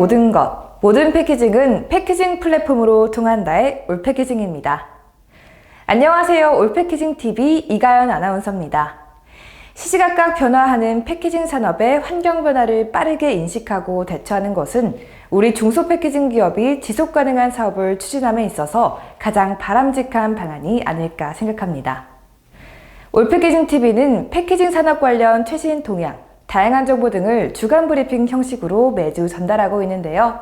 모든 것, 모든 패키징은 패키징 플랫폼으로 통한다의 올패키징입니다. 안녕하세요. 올패키징TV 이가연 아나운서입니다. 시시각각 변화하는 패키징 산업의 환경 변화를 빠르게 인식하고 대처하는 것은 우리 중소패키징 기업이 지속가능한 사업을 추진함에 있어서 가장 바람직한 방안이 아닐까 생각합니다. 올패키징TV는 패키징 산업 관련 최신 동향, 다양한 정보 등을 주간 브리핑 형식으로 매주 전달하고 있는데요.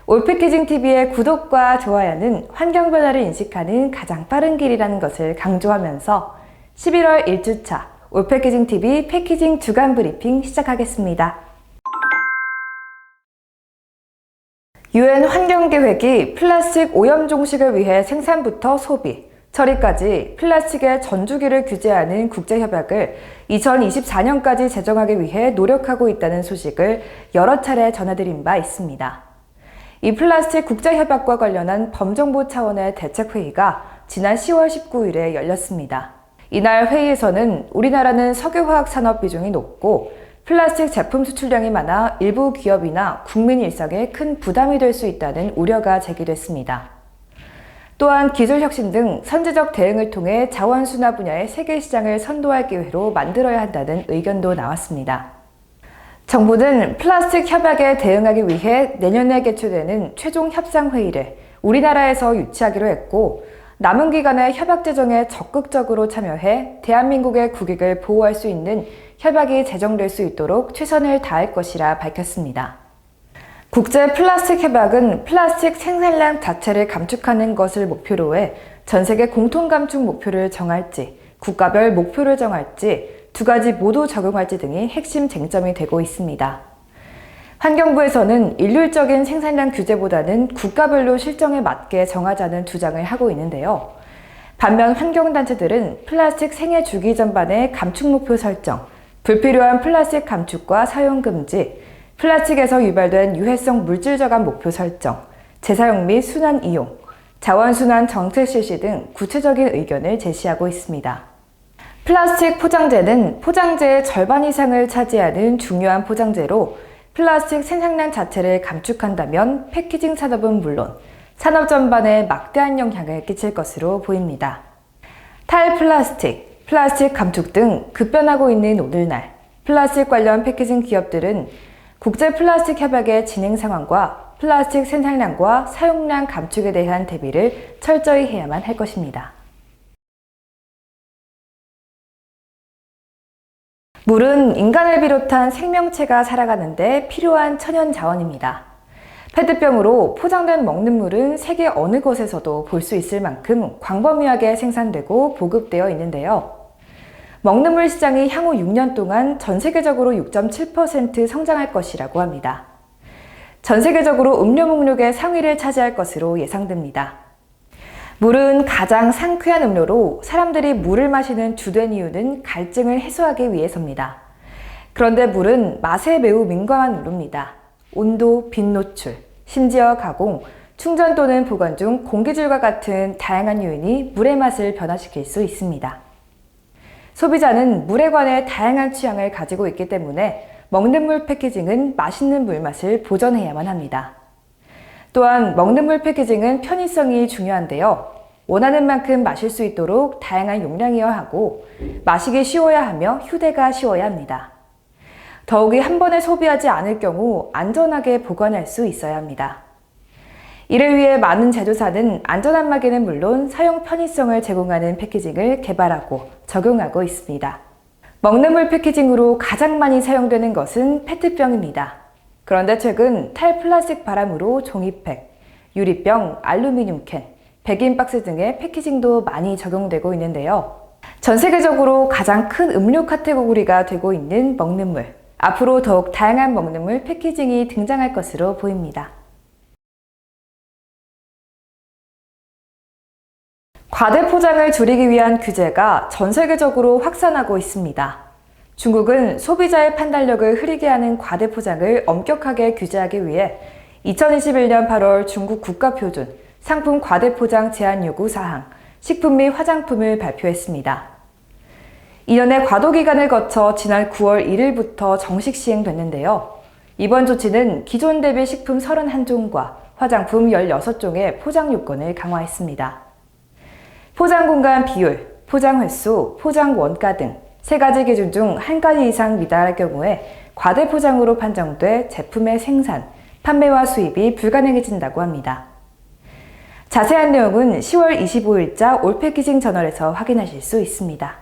올패키징TV의 구독과 좋아요는 환경 변화를 인식하는 가장 빠른 길이라는 것을 강조하면서 11월 1주차 올패키징TV 패키징 주간 브리핑 시작하겠습니다. UN 환경계획이 플라스틱 오염 종식을 위해 생산부터 소비, 처리까지 플라스틱의 전주기를 규제하는 국제협약을 2024년까지 제정하기 위해 노력하고 있다는 소식을 여러 차례 전해드린 바 있습니다. 이 플라스틱 국제협약과 관련한 범정부 차원의 대책회의가 지난 10월 19일에 열렸습니다. 이날 회의에서는 우리나라는 석유화학 산업 비중이 높고 플라스틱 제품 수출량이 많아 일부 기업이나 국민 일상에 큰 부담이 될 수 있다는 우려가 제기됐습니다. 또한 기술혁신 등 선제적 대응을 통해 자원순환 분야의 세계 시장을 선도할 기회로 만들어야 한다는 의견도 나왔습니다. 정부는 플라스틱 협약에 대응하기 위해 내년에 개최되는 최종 협상회의를 우리나라에서 유치하기로 했고, 남은 기간에 협약 제정에 적극적으로 참여해 대한민국의 국익을 보호할 수 있는 협약이 제정될 수 있도록 최선을 다할 것이라 밝혔습니다. 국제 플라스틱 협약은 플라스틱 생산량 자체를 감축하는 것을 목표로 해 전 세계 공통 감축 목표를 정할지, 국가별 목표를 정할지, 두 가지 모두 적용할지 등이 핵심 쟁점이 되고 있습니다. 환경부에서는 일률적인 생산량 규제보다는 국가별로 실정에 맞게 정하자는 주장을 하고 있는데요. 반면 환경단체들은 플라스틱 생애 주기 전반의 감축 목표 설정, 불필요한 플라스틱 감축과 사용 금지, 플라스틱에서 유발된 유해성 물질 저감 목표 설정, 재사용 및 순환 이용, 자원순환 정책 실시 등 구체적인 의견을 제시하고 있습니다. 플라스틱 포장재는 포장재의 절반 이상을 차지하는 중요한 포장재로 플라스틱 생산량 자체를 감축한다면 패키징 산업은 물론 산업 전반에 막대한 영향을 끼칠 것으로 보입니다. 탈플라스틱, 플라스틱 감축 등 급변하고 있는 오늘날 플라스틱 관련 패키징 기업들은 국제 플라스틱 협약의 진행 상황과 플라스틱 생산량과 사용량 감축에 대한 대비를 철저히 해야만 할 것입니다. 물은 인간을 비롯한 생명체가 살아가는데 필요한 천연 자원입니다. 페트병으로 포장된 먹는 물은 세계 어느 곳에서도 볼 수 있을 만큼 광범위하게 생산되고 보급되어 있는데요. 먹는 물 시장이 향후 6년 동안 전 세계적으로 6.7% 성장할 것이라고 합니다. 전 세계적으로 음료 목록의 상위를 차지할 것으로 예상됩니다. 물은 가장 상쾌한 음료로 사람들이 물을 마시는 주된 이유는 갈증을 해소하기 위해서입니다. 그런데 물은 맛에 매우 민감한 음료입니다. 온도, 빛 노출, 심지어 가공, 충전 또는 보관 중 공기질과 같은 다양한 요인이 물의 맛을 변화시킬 수 있습니다. 소비자는 물에 관해 다양한 취향을 가지고 있기 때문에 먹는 물 패키징은 맛있는 물맛을 보존해야만 합니다. 또한 먹는 물 패키징은 편의성이 중요한데요. 원하는 만큼 마실 수 있도록 다양한 용량이어야 하고 마시기 쉬워야 하며 휴대가 쉬워야 합니다. 더욱이 한 번에 소비하지 않을 경우 안전하게 보관할 수 있어야 합니다. 이를 위해 많은 제조사는 안전한 마개는 물론 사용 편의성을 제공하는 패키징을 개발하고 적용하고 있습니다. 먹는 물 패키징으로 가장 많이 사용되는 것은 페트병입니다. 그런데 최근 탈플라스틱 바람으로 종이팩, 유리병, 알루미늄 캔, 백인박스 등의 패키징도 많이 적용되고 있는데요. 전 세계적으로 가장 큰 음료 카테고리가 되고 있는 먹는 물. 앞으로 더욱 다양한 먹는 물 패키징이 등장할 것으로 보입니다. 과대 포장을 줄이기 위한 규제가 전 세계적으로 확산하고 있습니다. 중국은 소비자의 판단력을 흐리게 하는 과대 포장을 엄격하게 규제하기 위해 2021년 8월 중국 국가표준 상품 과대 포장 제한 요구 사항, 식품 및 화장품을 발표했습니다. 2년의 과도 기간을 거쳐 지난 9월 1일부터 정식 시행됐는데요. 이번 조치는 기존 대비 식품 31종과 화장품 16종의 포장 요건을 강화했습니다. 포장 공간 비율, 포장 횟수, 포장 원가 등 3가지 기준 중 1가지 이상 미달할 경우에 과대 포장으로 판정돼 제품의 생산, 판매와 수입이 불가능해진다고 합니다. 자세한 내용은 10월 25일자 올패키징 저널에서 확인하실 수 있습니다.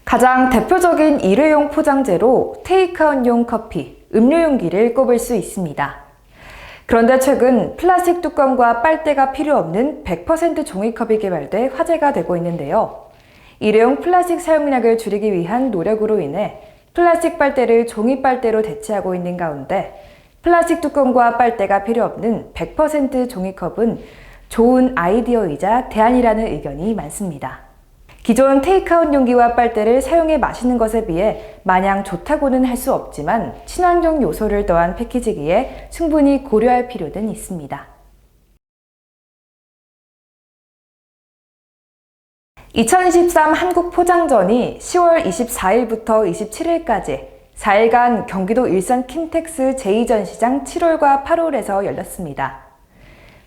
가장 대표적인 일회용 포장재로 테이크아웃용 커피, 음료 용기를 꼽을 수 있습니다. 그런데 최근 플라스틱 뚜껑과 빨대가 필요 없는 100% 종이컵이 개발돼 화제가 되고 있는데요. 일회용 플라스틱 사용량을 줄이기 위한 노력으로 인해 플라스틱 빨대를 종이 빨대로 대체하고 있는 가운데 플라스틱 뚜껑과 빨대가 필요 없는 100% 종이컵은 좋은 아이디어이자 대안이라는 의견이 많습니다. 기존 테이크아웃 용기와 빨대를 사용해 마시는 것에 비해 마냥 좋다고는 할 수 없지만 친환경 요소를 더한 패키지기에 충분히 고려할 필요는 있습니다. 2023 한국포장전이 10월 24일부터 27일까지 4일간 경기도 일산 킨텍스 제2전시장 7홀과 8홀에서 열렸습니다.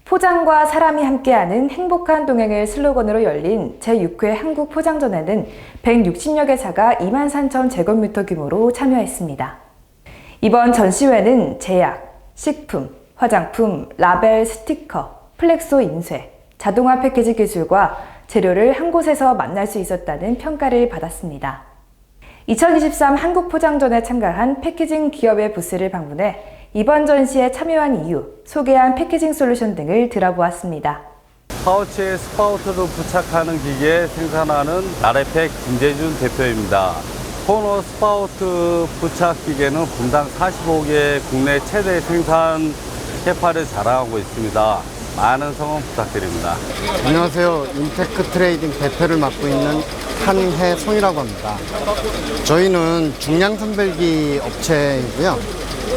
포장과 사람이 함께하는 행복한 동행을 슬로건으로 열린 제6회 한국포장전에는 160여 개사가 23,000제곱미터 규모로 참여했습니다. 이번 전시회는 제약, 식품, 화장품, 라벨, 스티커, 플렉소 인쇄, 자동화 패키지 기술과 재료를 한 곳에서 만날 수 있었다는 평가를 받았습니다. 2023 한국포장전에 참가한 패키징 기업의 부스를 방문해 이번 전시에 참여한 이유, 소개한 패키징 솔루션 등을 들어보았습니다. 파우치에 스파우트를 부착하는 기계 생산하는 나래팩 김재준 대표입니다. 코너 스파우트 부착 기계는 분당 45개 국내 최대 생산 캐파를 자랑하고 있습니다. 많은 성원 부탁드립니다. 안녕하세요. 인테크 트레이딩 대표를 맡고 있는 한혜송이라고 합니다. 저희는 중량 선별기 업체이고요.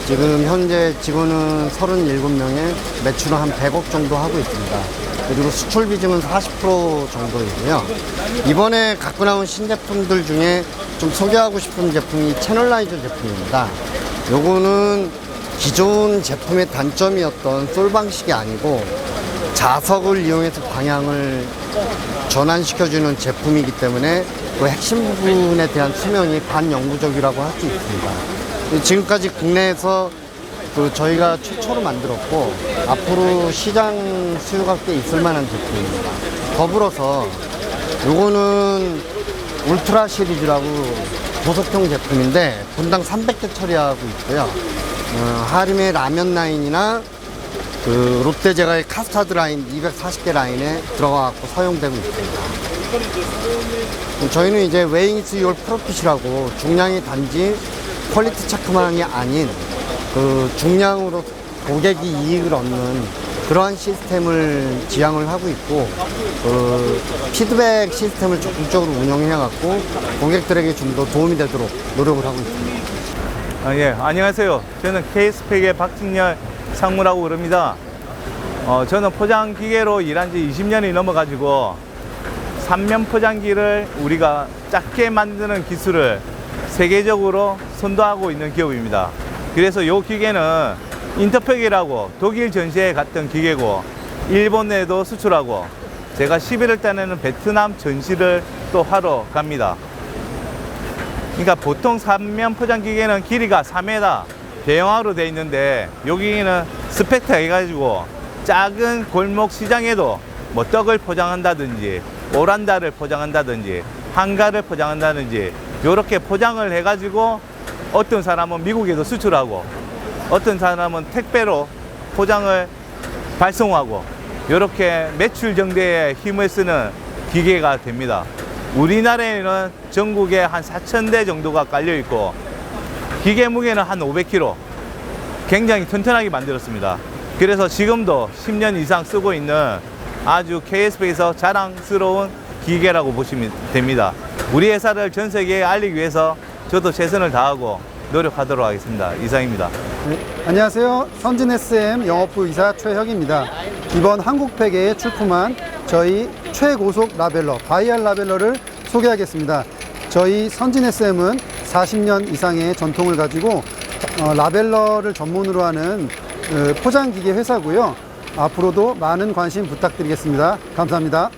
지금 현재 직원은 37명에 매출은 한 100억 정도 하고 있습니다. 그리고 수출 비중은 40% 정도이고요. 이번에 갖고 나온 신제품들 중에 좀 소개하고 싶은 제품이 채널라이저 제품입니다. 요거는 기존 제품의 단점이었던 솔 방식이 아니고 자석을 이용해서 방향을 전환시켜주는 제품이기 때문에 그 핵심 부분에 대한 수명이 반영구적이라고 할 수 있습니다. 지금까지 국내에서 저희가 최초로 만들었고 앞으로 시장 수요가 꽤 있을 만한 제품입니다. 더불어서 요거는 울트라 시리즈라고 보석형 제품인데 분당 300개 처리하고 있고요. 하림의 라면 라인이나 롯데제과의 카스타드 라인 240개 라인에 들어가고 사용되고 있습니다. 저희는 이제 웨잉스 유얼 프로핏이라고 중량이 단지 퀄리티 체크만이 아닌 중량으로 고객이 이익을 얻는 그러한 시스템을 지향을 하고 있고 피드백 시스템을 적극적으로 운영해갖고 고객들에게 좀 더 도움이 되도록 노력을 하고 있습니다. 예, 안녕하세요. 저는 K스펙의 박진열 상무라고 그럽니다. 저는 포장기계로 일한 지 20년이 넘어가지고 3면 포장기를 우리가 작게 만드는 기술을 세계적으로 선도하고 있는 기업입니다. 그래서 이 기계는 인터팩이라고 독일 전시회에 갔던 기계고 일본에도 수출하고 제가 11월 달에는 베트남 전시를 또 하러 갑니다. 그러니까 보통 3면 포장기계는 길이가 4m 대형화로 되어 있는데 여기는 스펙터 해가지고 작은 골목 시장에도 뭐 떡을 포장한다든지 오란다를 포장한다든지 한가를 포장한다든지 이렇게 포장을 해가지고 어떤 사람은 미국에도 수출하고 어떤 사람은 택배로 포장을 발송하고 이렇게 매출 증대에 힘을 쓰는 기계가 됩니다. 우리나라에는 전국에 한 4,000대 정도가 깔려 있고 기계 무게는 한 500kg, 굉장히 튼튼하게 만들었습니다. 그래서 지금도 10년 이상 쓰고 있는 아주 KSP에서 자랑스러운 기계라고 보시면 됩니다. 우리 회사를 전 세계에 알리기 위해서 저도 최선을 다하고 노력하도록 하겠습니다. 이상입니다. 네, 안녕하세요. 선진 SM 영업부 이사 최혁입니다. 이번 한국팩에 출품한 저희 최고속 라벨러, 바이알 라벨러를 소개하겠습니다. 저희 선진 SM은 40년 이상의 전통을 가지고 라벨러를 전문으로 하는 포장기계 회사고요. 앞으로도 많은 관심 부탁드리겠습니다. 감사합니다.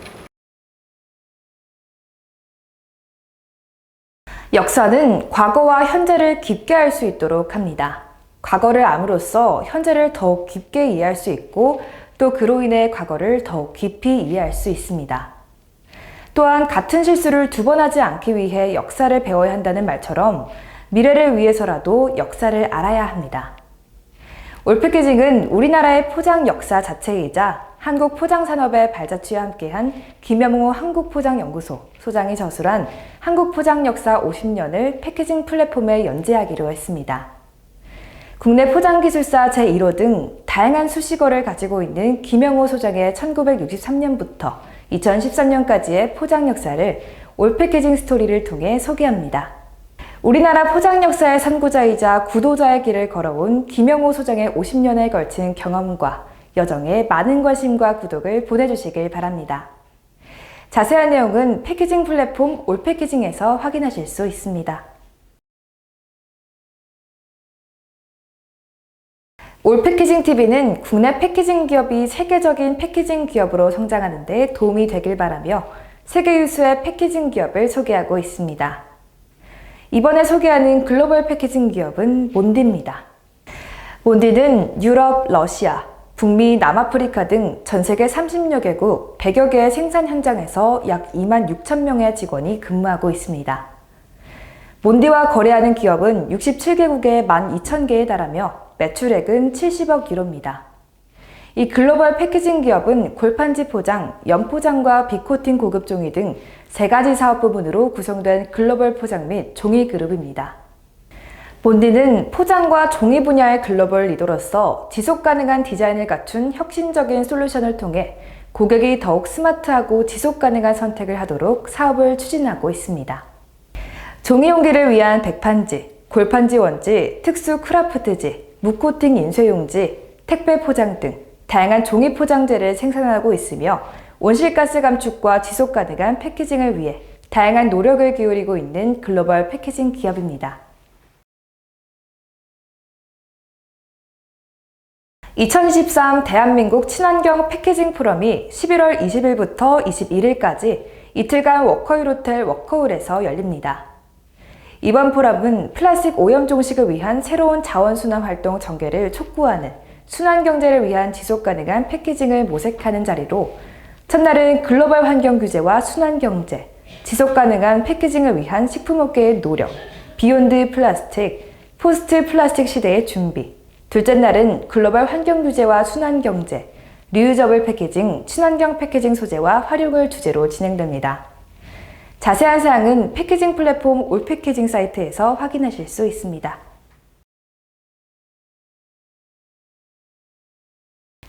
역사는 과거와 현재를 깊게 알 수 있도록 합니다. 과거를 암으로써 현재를 더욱 깊게 이해할 수 있고 또 그로 인해 과거를 더욱 깊이 이해할 수 있습니다. 또한 같은 실수를 두 번 하지 않기 위해 역사를 배워야 한다는 말처럼 미래를 위해서라도 역사를 알아야 합니다. 올패키징은 우리나라의 포장 역사 자체이자 한국 포장산업의 발자취와 함께한 김여몽 한국포장연구소 소장이 저술한 한국포장 역사 50년을 패키징 플랫폼에 연재하기로 했습니다. 국내 포장기술사 제1호 등 다양한 수식어를 가지고 있는 김영호 소장의 1963년부터 2013년까지의 포장 역사를 올패키징 스토리를 통해 소개합니다. 우리나라 포장 역사의 선구자이자 구도자의 길을 걸어온 김영호 소장의 50년에 걸친 경험과 여정에 많은 관심과 구독을 보내주시길 바랍니다. 자세한 내용은 패키징 플랫폼 올패키징에서 확인하실 수 있습니다. 올패키징TV는 국내 패키징 기업이 세계적인 패키징 기업으로 성장하는 데 도움이 되길 바라며 세계 유수의 패키징 기업을 소개하고 있습니다. 이번에 소개하는 글로벌 패키징 기업은 몬디입니다. 몬디는 유럽, 러시아, 북미, 남아프리카 등 전 세계 30여 개국 100여 개의 생산 현장에서 약 2만 6천 명의 직원이 근무하고 있습니다. 몬디와 거래하는 기업은 67개국에 12,000개에 달하며 매출액은 70억 유로입니다. 이 글로벌 패키징 기업은 골판지 포장, 연포장과 비코팅 고급 종이 등 3가지 사업 부문으로 구성된 글로벌 포장 및 종이 그룹입니다. 몬디는 포장과 종이 분야의 글로벌 리더로서 지속 가능한 디자인을 갖춘 혁신적인 솔루션을 통해 고객이 더욱 스마트하고 지속 가능한 선택을 하도록 사업을 추진하고 있습니다. 종이 용기를 위한 백판지, 골판지 원지, 특수 크라프트지, 무코팅 인쇄용지, 택배 포장 등 다양한 종이 포장재를 생산하고 있으며 온실가스 감축과 지속 가능한 패키징을 위해 다양한 노력을 기울이고 있는 글로벌 패키징 기업입니다. 2023 대한민국 친환경 패키징 포럼이 11월 20일부터 21일까지 이틀간 워커힐 호텔 워커홀에서 열립니다. 이번 포럼은 플라스틱 오염 종식을 위한 새로운 자원순환 활동 전개를 촉구하는 순환경제를 위한 지속가능한 패키징을 모색하는 자리로 첫날은 글로벌 환경 규제와 순환경제, 지속가능한 패키징을 위한 식품업계의 노력, 비욘드 플라스틱, 포스트 플라스틱 시대의 준비, 둘째 날은 글로벌 환경 규제와 순환경제, 리유저블 패키징, 친환경 패키징 소재와 활용을 주제로 진행됩니다. 자세한 사항은 패키징 플랫폼 올패키징 사이트에서 확인하실 수 있습니다.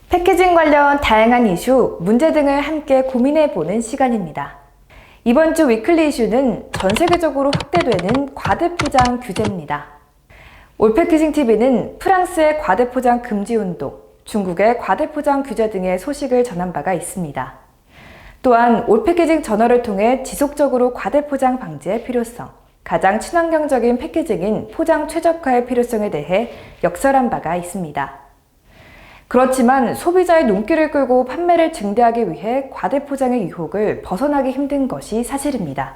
패키징 관련 다양한 이슈, 문제 등을 함께 고민해보는 시간입니다. 이번 주 위클리 이슈는 전 세계적으로 확대되는 과대포장 규제입니다. 올패키징TV는 프랑스의 과대포장 금지 운동, 중국의 과대포장 규제 등의 소식을 전한 바가 있습니다. 또한 올패키징 저널을 통해 지속적으로 과대포장 방지의 필요성, 가장 친환경적인 패키징인 포장 최적화의 필요성에 대해 역설한 바가 있습니다. 그렇지만 소비자의 눈길을 끌고 판매를 증대하기 위해 과대포장의 유혹을 벗어나기 힘든 것이 사실입니다.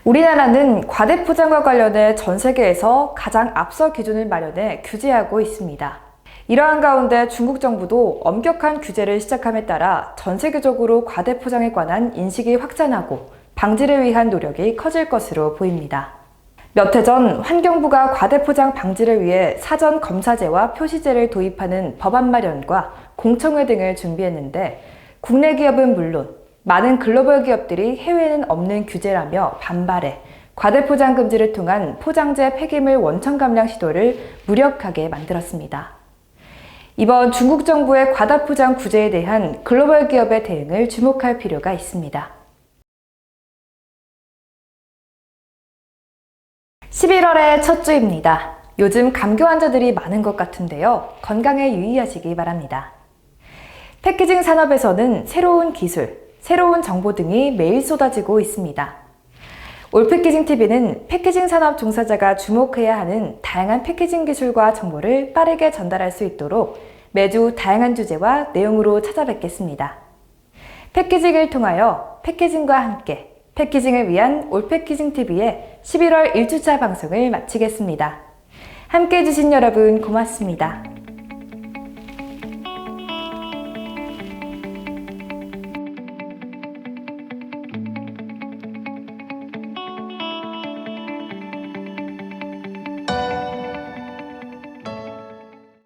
우리나라는 과대포장과 관련해 전 세계에서 가장 앞서 기준을 마련해 규제하고 있습니다. 이러한 가운데 중국 정부도 엄격한 규제를 시작함에 따라 전 세계적으로 과대포장에 관한 인식이 확산하고 방지를 위한 노력이 커질 것으로 보입니다. 몇 해 전 환경부가 과대포장 방지를 위해 사전 검사제와 표시제를 도입하는 법안 마련과 공청회 등을 준비했는데 국내 기업은 물론 많은 글로벌 기업들이 해외에는 없는 규제라며 반발해 과대포장 금지를 통한 포장재 폐기물 원천 감량 시도를 무력하게 만들었습니다. 이번 중국 정부의 과다포장 규제에 대한 글로벌 기업의 대응을 주목할 필요가 있습니다. 11월의 첫 주입니다. 요즘 감기 환자들이 많은 것 같은데요. 건강에 유의하시기 바랍니다. 패키징 산업에서는 새로운 기술, 새로운 정보 등이 매일 쏟아지고 있습니다. 올패키징TV는 패키징 산업 종사자가 주목해야 하는 다양한 패키징 기술과 정보를 빠르게 전달할 수 있도록 매주 다양한 주제와 내용으로 찾아뵙겠습니다. 패키징을 통하여 패키징과 함께 패키징을 위한 올패키징TV의 11월 1주차 방송을 마치겠습니다. 함께해 주신 여러분 고맙습니다.